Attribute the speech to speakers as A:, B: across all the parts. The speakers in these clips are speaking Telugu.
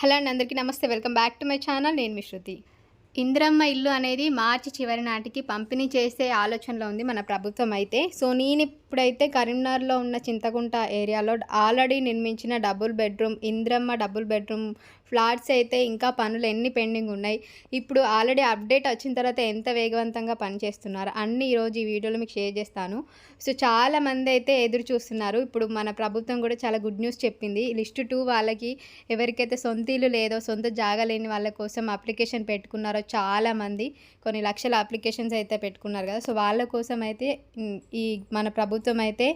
A: హలో అండి, అందరికీ నమస్తే. Welcome back to my channel. నేను మీ శృతి. ఇందిరమ్మ ఇల్లు అనేది మార్చి చివరి నాటికి పంపిణీ చేసే ఆలోచనలో ఉంది మన ప్రభుత్వం అయితే. సో నేను ఇప్పుడైతే కరీంనగర్లో ఉన్న చింతకుంట ఏరియాలో ఆల్రెడీ నిర్మించిన double bedroom Indiramma double bedroom flats అయితే ఇంకా పనులు ఎన్ని పెండింగ్ ఉన్నాయి, ఇప్పుడు ఆల్రెడీ అప్డేట్ వచ్చిన తర్వాత ఎంత వేగవంతంగా పనిచేస్తున్నారు అన్నీ ఈరోజు ఈ వీడియోలో మీకు షేర్ చేస్తాను. సో చాలామంది అయితే ఎదురు చూస్తున్నారు. ఇప్పుడు మన ప్రభుత్వం కూడా చాలా గుడ్ న్యూస్ చెప్పింది. లిస్ట్ 2 వాళ్ళకి ఎవరికైతే సొంత ఇల్లు లేదో, సొంత జాగా లేని వాళ్ళ కోసం అప్లికేషన్ పెట్టుకున్నారో చాలామంది, కొన్ని లక్షల అప్లికేషన్స్ అయితే పెట్టుకున్నారు కదా. సో వాళ్ళ కోసం అయితే ఈ మన ప్రభుత్వం అయితే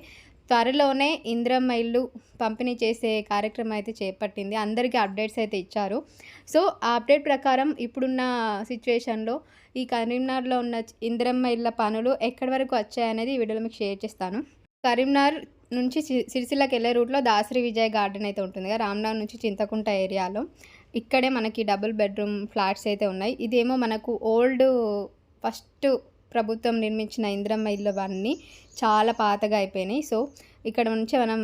A: త్వరలోనే ఇందిరమ్మ ఇల్లు పంపిణీ చేసే కార్యక్రమం అయితే చేపట్టింది. అందరికీ అప్డేట్స్ అయితే ఇచ్చారు. సో ఆ అప్డేట్ ప్రకారం ఇప్పుడున్న సిచ్యువేషన్లో ఈ కరీంనగర్లో ఉన్న ఇందిరమ్మ ఇళ్ళ పనులు ఎక్కడి వరకు వచ్చాయనేది ఈ వీడియోలో మీకు షేర్ చేస్తాను. కరీంనగర్ నుంచి సిరిసిల్లకి వెళ్ళే రూట్లో దాసరి విజయ్ గార్డెన్ అయితే ఉంటుంది కదా, రామ్నగర్ నుంచి చింతకుంట ఏరియాలో. ఇక్కడే మనకి డబుల్ బెడ్రూమ్ ఫ్లాట్స్ అయితే ఉన్నాయి. ఇదేమో మనకు ఓల్డ్ ఫస్ట్ ప్రభుత్వం నిర్మించిన ఇందిరమ్మ ఇల్లు అన్నీ చాలా పాతగా అయిపోయినాయి. సో ఇక్కడ నుంచి మనం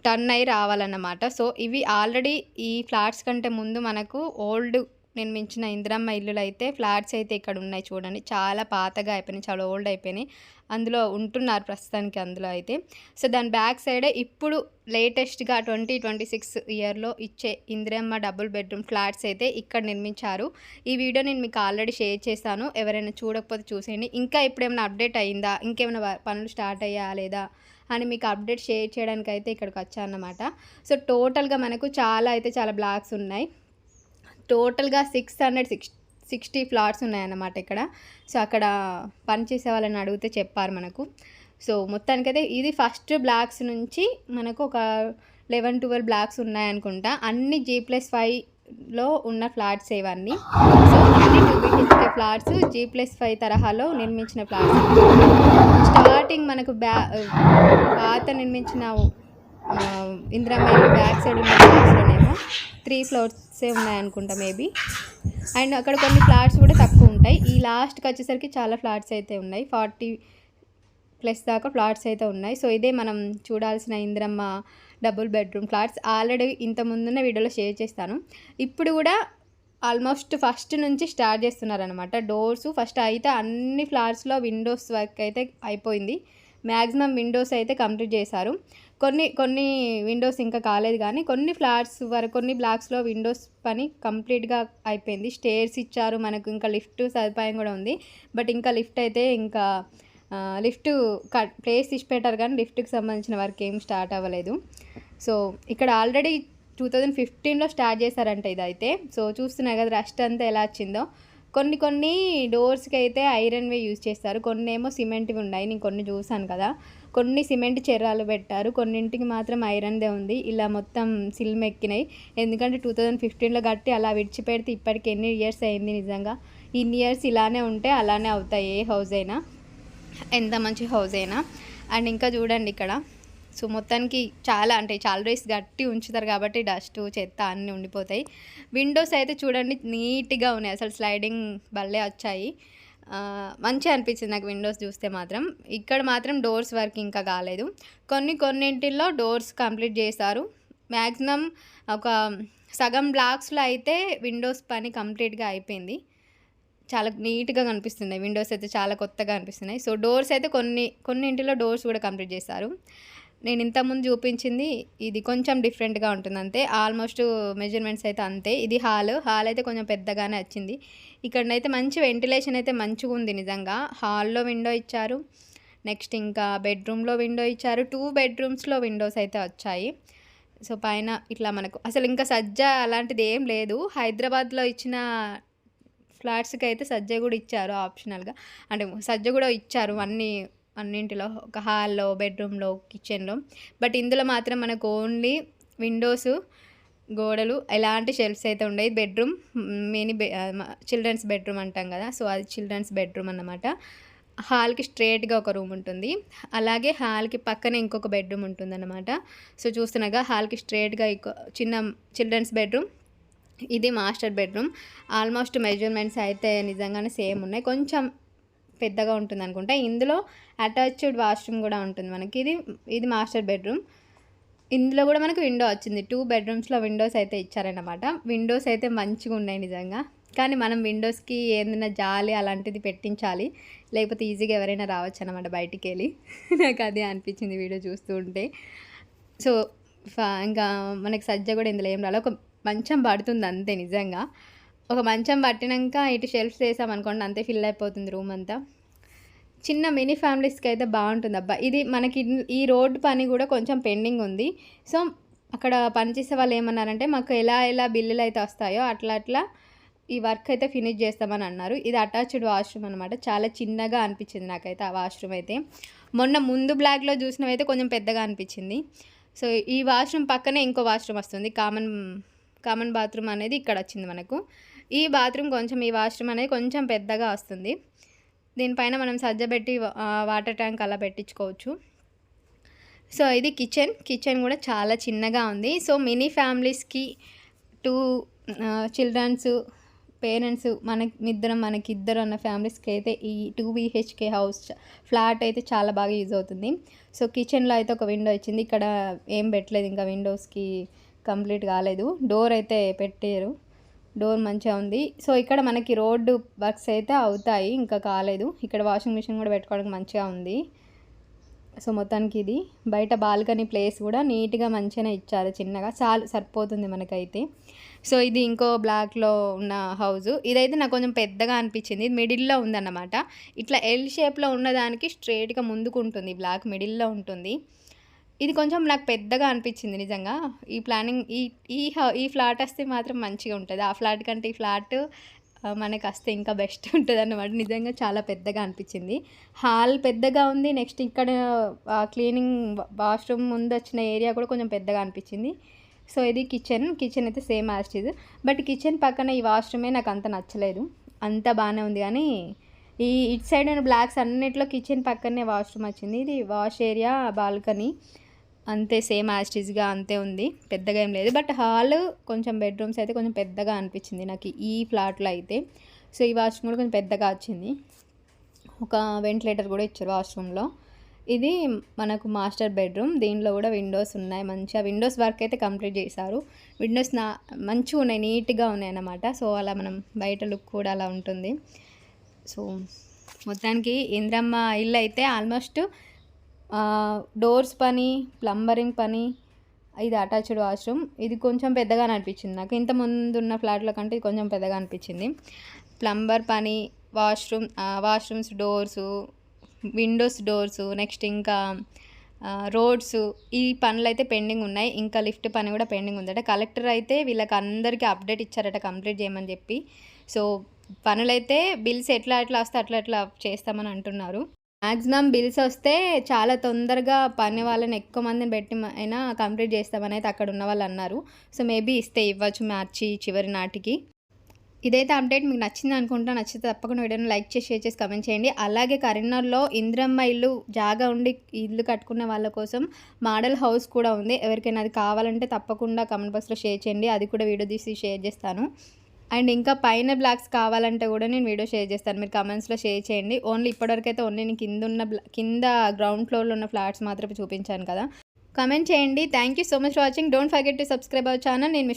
A: టర్న్ అయ్యి రావాలన్నమాట. సో ఇవి ఆల్రెడీ ఈ ఫ్లాట్స్ కంటే ముందు మనకు ఓల్డ్ నిర్మించిన ఇందిరమ్మ ఇల్లులు అయితే ఫ్లాట్స్ అయితే ఇక్కడ ఉన్నాయి చూడండి. చాలా పాతగా అయిపోయినాయి, చాలా ఓల్డ్ అయిపోయినాయి. అందులో ఉంటున్నారు ప్రస్తుతానికి అందులో అయితే. సో దాని బ్యాక్ సైడే ఇప్పుడు లేటెస్ట్గా 2026 ఇయర్లో ఇచ్చే ఇందిరమ్మ డబుల్ బెడ్రూమ్ ఫ్లాట్స్ అయితే ఇక్కడ నిర్మించారు. ఈ వీడియో నేను మీకు ఆల్రెడీ షేర్ చేశాను. ఎవరైనా చూడకపోతే చూసేయండి. ఇంకా ఇప్పుడు ఏమైనా అప్డేట్ అయ్యిందా, ఇంకేమైనా పనులు స్టార్ట్ అయ్యా లేదా అని మీకు అప్డేట్ షేర్ చేయడానికి అయితే ఇక్కడికి వచ్చానమాట. సో టోటల్గా మనకు చాలా బ్లాక్స్ ఉన్నాయి. టోటల్గా 660 ఫ్లాట్స్ ఉన్నాయన్నమాట ఇక్కడ. సో అక్కడ పనిచేసే వాళ్ళని అడిగితే చెప్పారు మనకు. సో మొత్తానికైతే ఇది ఫస్ట్ బ్లాక్స్ నుంచి మనకు ఒక 11-12 బ్లాక్స్ ఉన్నాయనుకుంటా. అన్ని G+5లో ఉన్న ఫ్లాట్స్ ఇవన్నీ. సో అన్ని 2 BHK ఫ్లాట్స్ G+5 తరహాలో నిర్మించిన ఫ్లాట్స్. స్టార్టింగ్ మనకు పాత నిర్మించిన ఇందిరమ్మ ఇల్లు బ్యాక్ సైడ్ ఉన్న ఫ్లాట్స్లోనేమో 3 ఫ్లోర్సే ఉన్నాయనుకుంటా మేబీ. అండ్ అక్కడ కొన్ని ఫ్లాట్స్ కూడా తక్కువ ఉంటాయి. ఈ లాస్ట్కి వచ్చేసరికి చాలా ఫ్లాట్స్ అయితే ఉన్నాయి, 40+ దాకా ఫ్లాట్స్ అయితే ఉన్నాయి. సో ఇదే మనం చూడాల్సిన Indiramma double bedroom flats. Already ఇంత ముందున్న వీడియోలో షేర్ చేస్తాను. ఇప్పుడు కూడా ఆల్మోస్ట్ ఫస్ట్ నుంచి స్టార్ట్ చేస్తున్నారనమాట. డోర్స్ ఫస్ట్ అయితే అన్ని ఫ్లాట్స్లో విండోస్ వర్క్ అయితే అయిపోయింది. మ్యాక్సిమం విండోస్ అయితే కంప్లీట్ చేశారు. కొన్ని విండోస్ ఇంకా కాలేదు, కానీ కొన్ని ఫ్లాట్స్ వరకు కొన్ని బ్లాక్స్లో విండోస్ పని కంప్లీట్గా అయిపోయింది. స్టేర్స్ ఇచ్చారు మనకు, ఇంకా లిఫ్ట్ సదుపాయం కూడా ఉంది. బట్ ఇంకా లిఫ్ట్ అయితే ఇంకా లిఫ్ట్ ప్లేస్ ఇచ్చి పెట్టారు, కానీ లిఫ్ట్కి సంబంధించిన వర్క్ ఏం స్టార్ట్ అవ్వలేదు. సో ఇక్కడ ఆల్రెడీ 2015లో స్టార్ట్ చేశారంట ఇదైతే. సో చూస్తున్నారు కదా రస్ట్ అంతా ఎలా వచ్చిందో. కొన్ని డోర్స్కి అయితే ఐరన్వే యూజ్ చేస్తారు, కొన్ని ఏమో సిమెంట్వి ఉన్నాయి. నేను కొన్ని చూసాను కదా, కొన్ని సిమెంట్ చెర్రాలు పెట్టారు, కొన్నింటికి మాత్రం ఐరన్దే ఉంది. ఇలా మొత్తం సిల్మ్ ఎక్కినాయి. ఎందుకంటే 2015లో కట్టి అలా విడిచిపెడితే ఇప్పటికి ఎన్ని ఇయర్స్ అయింది. నిజంగా ఇన్ని ఇయర్స్ ఇలానే ఉంటే అలానే అవుతాయి ఏ హౌస్ అయినా, ఎంత మంచి హౌస్ అయినా. అండ్ ఇంకా చూడండి ఇక్కడ. సో మొత్తానికి చాలా డేస్ గట్టి ఉంచుతారు కాబట్టి డస్ట్ చెత్త అన్నీ ఉండిపోతాయి. విండోస్ అయితే చూడండి నీట్గా ఉన్నాయి, అసలు స్లైడింగ్ భలే వచ్చాయి. మంచిగా అనిపించింది నాకు విండోస్ చూస్తే మాత్రం. ఇక్కడ మాత్రం డోర్స్ వర్క్ ఇంకా కాలేదు. కొన్నింటిల్లో డోర్స్ కంప్లీట్ చేశారు. మ్యాక్సిమం ఒక సగం బ్లాక్స్లో అయితే విండోస్ పని కంప్లీట్గా అయిపోయింది. చాలా నీట్గా కనిపిస్తున్నాయి విండోస్ అయితే, చాలా కొత్తగా అనిపిస్తున్నాయి. సో డోర్స్ అయితే కొన్నింటిలో డోర్స్ కూడా కంప్లీట్ చేశారు. నేను ఇంతకుముందు చూపించింది ఇది కొంచెం డిఫరెంట్గా ఉంటుంది అంతే. ఆల్మోస్ట్ మెజర్మెంట్స్ అయితే అంతే. ఇది హాల్ అయితే కొంచెం పెద్దగానే వచ్చింది. ఇక్కడనైతే మంచి వెంటిలేషన్ అయితే మంచిగా ఉంది నిజంగా. హాల్లో విండో ఇచ్చారు, నెక్స్ట్ ఇంకా బెడ్రూమ్లో విండో ఇచ్చారు. 2 బెడ్రూమ్స్లో విండోస్ అయితే వచ్చాయి. సో పైన ఇట్లా మనకు అసలు ఇంకా సజ్జ అలాంటిది ఏం లేదు. హైదరాబాద్లో ఇచ్చిన ఫ్లాట్స్కి అయితే సజ్జ కూడా ఇచ్చారు ఆప్షనల్గా, అంటే సజ్జ కూడా ఇచ్చారు అన్నింటిలో, ఒక హాల్లో, బెడ్రూమ్లో, కిచెన్లో. బట్ ఇందులో మాత్రం మనకు ఓన్లీ విండోస్, గోడలు, ఎలాంటి షెల్ఫ్స్ అయితే ఉండేది. బెడ్రూమ్ చిల్డ్రన్స్ బెడ్రూమ్ అంటాం కదా, సో అది చిల్డ్రన్స్ బెడ్రూమ్ అన్నమాట. హాల్కి స్ట్రేట్గా ఒక రూమ్ ఉంటుంది, అలాగే హాల్కి పక్కనే ఇంకొక బెడ్రూమ్ ఉంటుంది అన్నమాట. సో చూస్తున్నాగా హాల్కి స్ట్రేట్గా చిన్న చిల్డ్రన్స్ బెడ్రూమ్, ఇది మాస్టర్ బెడ్రూమ్. ఆల్మోస్ట్ మెజర్మెంట్స్ అయితే నిజంగానే సేమ్ ఉన్నాయి, కొంచెం పెద్దగా ఉంటుంది అనుకుంటా. ఇందులో అటాచ్డ్ వాష్రూమ్ కూడా ఉంటుంది మనకి. ఇది మాస్టర్ బెడ్రూమ్. ఇందులో కూడా మనకు విండో వచ్చింది. 2 బెడ్‌రూమ్స్‌లో విండోస్ అయితే ఇచ్చారన్నమాట. విండోస్ అయితే మంచిగున్నాయి నిజంగా. కానీ మనం విండోస్‌కి ఏదైనా జాలి అలాంటిది పెట్టించాలి. లేకపోతే ఈజీగా ఎవరైనా రావచ్చన్నమాట బయటికెళ్ళి. నాకదే అనిపించింది వీడియో చూస్తూ ఉంటే. సో, ఇంకా మనకి సజ్జ కూడా ఇందులో ఏం రాలే. ఒక మంచం పడుతుంది అంతే నిజంగా. ఒక మంచం పట్టినంక ఇటు షెల్ఫ్స్ ఏసామనుకోండి అంతే ఫిల్ అయిపోతుంది రూమ్ అంతా. చిన్న మినీ ఫ్యామిలీస్‌కైతే బావుంటుందబ్బా! ఇది మనకి ఈ రోడ్ పని గూడా కొంచెం పెండింగ్ ఉంది. సో, అక్కడ పనిచేసే వాళ్ళేమన్నారంటే, మాకు ఎలా బిల్లులైతే వస్తాయో అట్లా ఈ వర్క్ అయితే ఫినిష్ చేస్తామని అన్నారు. ఇది అటాచ్డ్ వాష్‌రూమ్ అనమాట. చాలా చిన్నగా అనిపించింది నాకైతే ఆ వాష్‌రూమ్ అయితే. మొన్న ముందు బ్లాగ్‌లో చూసినవైతే కొంచెం పెద్దగా అనిపించింది. సో, ఈ వాష్‌రూమ్ పక్కనే ఇంకో వాష్‌రూమ్ వస్తుంది. కామన్ బాత్రూమ్ అనేది ఇక్కడొచ్చింది మనకు. ఈ బాత్రూమ్ కొంచెం ఈ వాష్‌రూమ్ అనేది కొంచెం పెద్దగా వస్తుంది. దీనిపైన మనం సజ్జబెట్టి వాటర్ ట్యాంక్ అలా పెట్టించుకోవచ్చు. సో, ఇది కిచెన్ గూడా చాలా చిన్నగా ఉంది. సో, మినీ ఫ్యామిలీస్‌కి 2 చిల్డ్రన్స్, పేరెంట్స్ మనకిద్దరు అన్న ఫ్యామిలీస్‌కైతే ఈ 2 బీహెచ్‌కే హౌస్ ఫ్లాట్ అయితే చాలా బాగా యూజ్ అవుతుంది. సో, కిచెన్‌లో అయితే ఒక విండో ఇచ్చింది. ఇక్కడ ఏం పెట్టలేదు ఇంకా విండోస్‌కి కంప్లీట్ కాలేదు. డోర్ అయితే పెట్టారు. డోర్ మంచిగా ఉంది. సో, ఇక్కడ మనకి రోడ్డు వర్క్స్ అయితే అవుతాయి. ఇంకా కాలేదు. ఇక్కడ వాషింగ్ మిషన్ కూడా పెట్టుకోవడానికి మంచిగా ఉంది. సో, మొత్తానికి ఇది బయట బాల్కనీ ప్లేస్ కూడా నీట్‌గా మంచిగానే ఇచ్చారు చిన్నగా. సరిపోతుంది మనకైతే. సో, ఇది ఇంకో బ్లాక్‌లో ఉన్న హౌసు. ఇదైతే నాకు కొంచెం పెద్దగా అనిపించింది. ఇది మిడిల్‌లో ఉందన్నమాట. ఇట్లా ఎల్ షేప్‌లో ఉన్నదానికి స్ట్రెయిట్‌గా ముందుకుంటుంది. బ్లాక్ మిడిల్‌లో ఉంటుంది. ఇది కొంచెం నాకు పెద్దగా అనిపించింది నిజంగా. ఈ ప్లానింగ్ ఈ ఈ ఈ ఫ్లాట్ వస్తే మాత్రం మంచిగా ఉంటది. ఆ ఫ్లాట్ కంటే ఈ ఫ్లాట్ మనకొస్తే ఇంకా బెస్ట్ ఉంటదన్నమాట. నిజంగా చాలా పెద్దగా అనిపించింది. హాల్ పెద్దగా ఉంది. నెక్స్ట్ ఇక్కడ క్లీనింగ్ వాష్‌రూమ్ ముందొచ్చిన ఏరియా కూడా కొంచెం పెద్దగా అనిపించింది. సో, ఇది కిచెన్ అయితే same as it is. But kitchen పక్కన ఈ వాష్‌రూమే నాకు అంత నచ్చలేదు. అంతా బానే ఉంది గానీ, ఇటు సైడ్ ఉన్న బ్లాక్స్ అన్నిట్లో కిచెన్ పక్కనే వాష్‌రూమ్ వచ్చింది. ఇది వాష్ ఏరియా, బాల్కనీ అంతే సేమ్ యాజ్ ఇట్ ఈజ్‌గా అంతే ఉంది. పెద్దగా ఏం లేదు. బట్ హాల్ కొంచెం బెడ్‌రూమ్స్ అయితే కొంచెం పెద్దగా అనిపించింది నాకు ఈ ఫ్లాట్‌లో అయితే. సో, ఈ వాష్‌రూమ్ కూడా కొంచెం పెద్దగా వచ్చింది. ఒక వెంటిలేటర్ కూడా ఇచ్చారు వాష్‌రూమ్‌లో. ఇది మనకు మాస్టర్ బెడ్‌రూమ్. దీనిలో కూడా విండోస్ ఉన్నాయి. మంచిగా విండోస్ వర్క్ అయితే కంప్లీట్ చేశారు. విండోస్ మంచిగా ఉన్నాయి. నీట్‌గా ఉన్నాయన్నమాట. సో, అలా మనం బయట లుక్ కూడా అలా ఉంటుంది. సో, మొత్తానికి ఇందిరమ్మ ఇల్లు అయితే ఆల్మోస్ట్ డోర్స్ పని, ప్లంబరింగ్ పని, ఇది అటాచ్డ్ వాష్‌రూమ్. ఇది కొంచెం పెద్దగానే అనిపించింది నాకు. ఇంత ముందున్న ఫ్లాట్‌ల కంటే ఇది కొంచెం పెద్దగా అనిపించింది. ప్లంబర్ పని, washrooms doors, Windows doors, next ఇంకా రోడ్స్ ఈ పనులైతే పెండింగ్ ఉన్నాయి. ఇంకా లిఫ్ట్ పని కూడా పెండింగ్ ఉందట. కలెక్టర్ అయితే వీళ్ళకందరికీ అప్డేట్ ఇచ్చారట కంప్లీట్ చేయమని చెప్పి. సో, పనులైతే బిల్స్ ఎట్లా వస్తే అట్లా చేస్తామని అంటున్నారు. మాక్సిమం బిల్స్ వస్తే చాలా తొందరగా పని వాళ్ళని ఎక్కువ మందిని పెట్టి అయినా కంప్లీట్ చేస్తామని అయితే అక్కడ ఉన్న వాళ్ళు అన్నారు. సో, మేబీ ఇవ్వచ్చు మార్చి చివరి నాటికి. ఇదైతే అప్డేట్ మీకు నచ్చింది అనుకుంటా. నచ్చితే తప్పకుండా వీడియోని లైక్ చేసి, షేర్ చేసి, కామెంట్ చేయండి. అలాగే కరీంనగర్‌లో ఇందిరమ్మ ఇల్లు జాగా ఉండి ఇల్లు కట్టుకున్న వాళ్ళ కోసం మోడల్ హౌస్ కూడా ఉంది. ఎవరికైనా అది కావాలంటే తప్పకుండా కామెంట్ బాక్స్‌లో షేర్ చేయండి. అది కూడా వీడియో తీసి షేర్ చేస్తాను. అండ్ ఇంకా పైన బ్లాక్స్ కావాలంటే కూడా నేను వీడియో షేర్ చేస్తాను. మీరు కామెంట్స్‌లో షేర్ చేయండి. ఓన్లీ నేను కింద గ్రౌండ్ ఫ్లోర్‌లో ఉన్న ఫ్లాట్స్ మాత్రమే చూపించాను కదా! కామెంట్ చేయండి. Thank you so much for watching. Don't forget to subscribe our channel. నేను